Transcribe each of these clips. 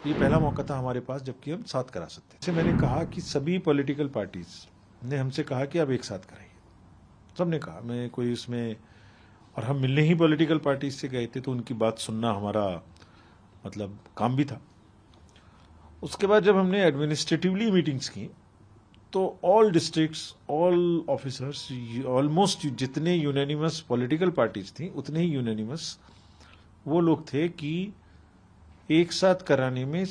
ये पहला मौका था हमारे पास जबकि हम साथ करा सकते थे। जैसे मैंने कहा कि सभी पॉलिटिकल पार्टीज ने हमसे कहा कि आप एक साथ कराइए, सबने कहा, मैं कोई उसमें, और हम मिलने ही पॉलिटिकल पार्टीज से गए थे तो उनकी बात सुनना हमारा मतलब काम भी था। उसके बाद जब हमने एडमिनिस्ट्रेटिवली मीटिंग्स की तो all districts, all officers, almost जितने यूनानिमस पॉलिटिकल पार्टीज थी उतने ही यूनानिमस वो लोग थे कि एक साथ कराने में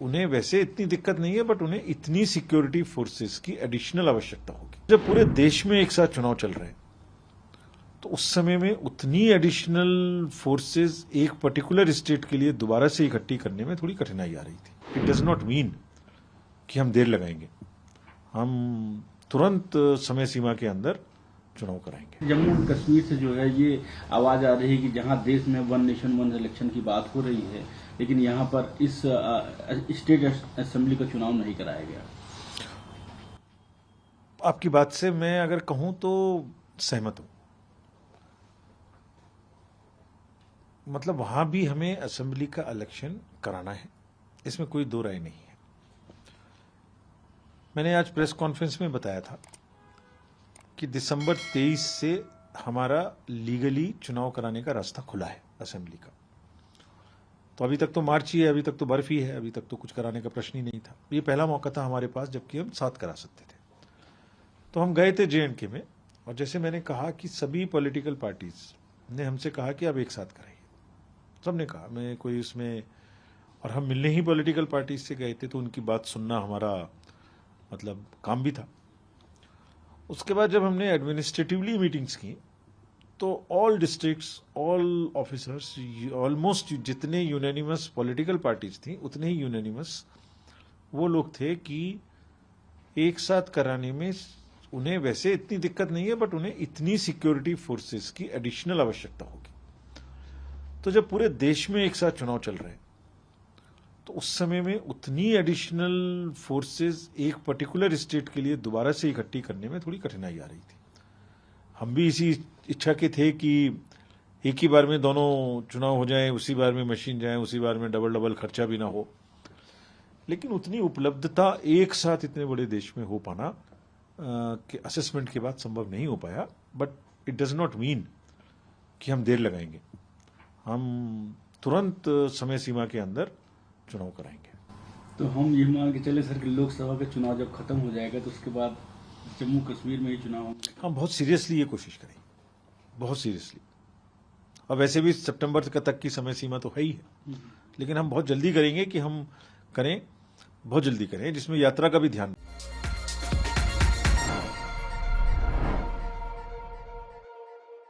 उन्हें वैसे इतनी दिक्कत नहीं है, बट उन्हें इतनी सिक्योरिटी फोर्सेस की एडिशनल आवश्यकता होगी। जब पूरे देश में एक साथ चुनाव चल रहे हैं तो उस समय में उतनी एडिशनल फोर्सेस एक पर्टिकुलर स्टेट के लिए दोबारा से इकट्ठी करने में थोड़ी कठिनाई आ रही थी। इट डज नॉट मीन कि हम देर लगाएंगे, हम तुरंत समय सीमा के अंदर चुनाव कराएंगे। जम्मू एंड कश्मीर से जो है ये आवाज आ रही है कि जहां देश में वन नेशन वन इलेक्शन की बात हो रही है, लेकिन यहां पर इस स्टेट असेंबली का चुनाव नहीं कराया गया। आपकी बात से मैं अगर कहूं तो सहमत हूं। मतलब वहां भी हमें असेंबली का इलेक्शन कराना है, इसमें कोई दो राय नहीं है। मैंने आज प्रेस कॉन्फ्रेंस में बताया था कि दिसंबर 23 से हमारा लीगली चुनाव कराने का रास्ता खुला है असेंबली का। तो अभी तक तो मार्च ही है, अभी तक तो बर्फ ही है, अभी तक तो कुछ कराने का प्रश्न ही नहीं था। ये पहला मौका था हमारे पास जबकि हम साथ करा सकते थे। तो हम गए थे JNK में, और जैसे मैंने कहा कि सभी पॉलिटिकल पार्टीज ने हमसे कहा कि आप एक साथ कराइए, सबने कहा, मैं कोई उसमें, और हम मिलने ही पॉलिटिकल पार्टीज से गए थे तो उनकी बात सुनना हमारा मतलब काम भी था। उसके बाद जब हमने एडमिनिस्ट्रेटिवली मीटिंग्स की तो all districts, all officers, almost जितने यूनानिमस पॉलिटिकल पार्टीज थी उतने ही यूनानिमस वो लोग थे कि एक साथ कराने में उन्हें वैसे इतनी दिक्कत नहीं है, बट उन्हें इतनी सिक्योरिटी फोर्सेस की एडिशनल आवश्यकता होगी। तो जब पूरे देश में एक साथ चुनाव चल रहे हैं तो उस समय में उतनी एडिशनल फोर्सेस एक पर्टिकुलर स्टेट के लिए दोबारा से इकट्ठी करने में थोड़ी कठिनाई आ रही थी। हम भी इसी इच्छा के थे कि एक ही बार में दोनों चुनाव हो जाएं, उसी बार में मशीन जाए, उसी बार में डबल डबल खर्चा भी ना हो। लेकिन उतनी उपलब्धता एक साथ इतने बड़े देश में हो पाना कि असेसमेंट के बाद संभव नहीं हो पाया। But it does not mean कि हम देर लगाएंगे, हम तुरंत समय सीमा के अंदर चुनाव कराएंगे। तो हम ये मान के चले सर कि लोकसभा का चुनाव जब खत्म हो जाएगा तो उसके बाद जम्मू कश्मीर में ही चुनाव होंगे। हम बहुत सीरियसली ये कोशिश करेंगे, बहुत सीरियसली। और वैसे भी सितंबर तक की समय सीमा तो है ही है, लेकिन हम बहुत जल्दी करेंगे कि हम करें, बहुत जल्दी करें, जिसमें यात्रा का भी ध्यान